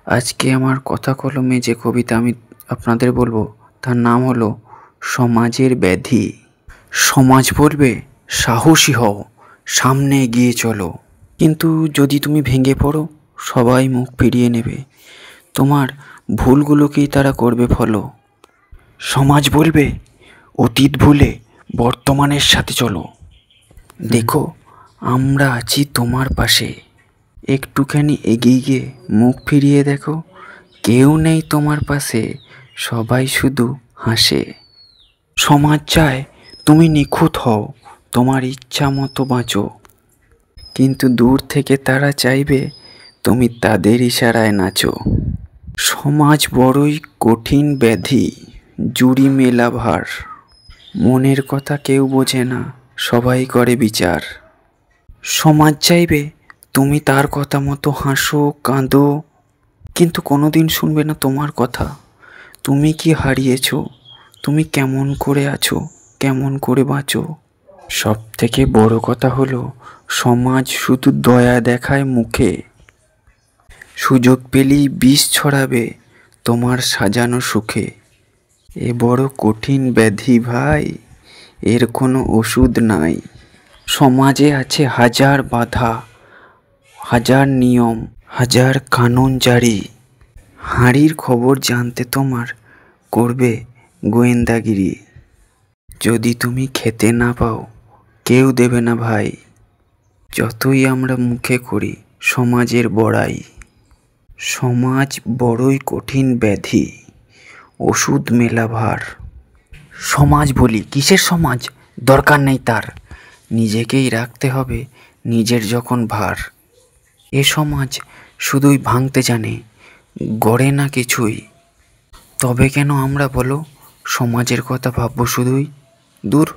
আজকে আমার কথা কলমে যে কবিতা আমি আপনাদের বলবো তার নাম হলো সমাজের ব্যাধি। সমাজ বলবে সাহসী হও, সামনে এগিয়ে চলো, কিন্তু যদি তুমি ভেঙে পড়ো সবাই মুখ ফিরিয়ে নেবে, তোমার ভুলগুলোকেই তারা করবে ফলো। সমাজ বলবে অতীত ভুলে বর্তমানের সাথে চলো, দেখো আমরা আছি তোমার পাশে, একটুখানি এগিয়ে গিয়ে মুখ ফিরিয়ে দেখো, কেউ নেই তোমার পাশে, সবাই শুধু হাসে। সমাজ চায় তুমি নিখুঁত হও, তোমার ইচ্ছা মতো বাঁচো, কিন্তু দূর থেকে তারা চাইবে তুমি তাদের ইশারায় নাচো। সমাজ বড়ই কঠিন ব্যাধি, জুড়ি মেলা ভার, মনের কথা কেউ বোঝে না, সবাই করে বিচার। সমাজ চাইবে তুমি তার কথা মতো হাসো কাঁদো, কিন্তু কোনোদিন শুনবে না তোমার কথা। তুমি কি হারিয়েছো, তুমি কেমন করে আছো, কেমন করে বাঁচো। সব থেকে বড় কথা হলো সমাজ শুধু দয়া দেখায় মুখে, সুযোগ পেলেই বিষ ছড়াবে তোমার সাজানো সুখে। এ বড় কঠিন ব্যাধি ভাই, এর কোনো ওষুধ নাই। সমাজে আছে হাজার বাধা, হাজার নিয়ম, হাজার কানুন জারি, হাঁড়ির খবর জানতে তোমার করবে গোয়েন্দাগিরি। যদি তুমি খেতে না পাও কেউ দেবে না ভাই, যতই আমরা মুখে করি সমাজের বড়াই। সমাজ বড়ই কঠিন ব্যাধি, ওষুধ মেলা ভার। সমাজ বলি কিসের সমাজ, দরকার নেই তার, নিজেকেই রাখতে হবে নিজের যখন ভার। এ সমাজ শুধুই ভাঙতে জানে, গড়ে না কিছুই। তবে কেন আমরা বলো সমাজের কথা ভাববো শুধুই, দূর।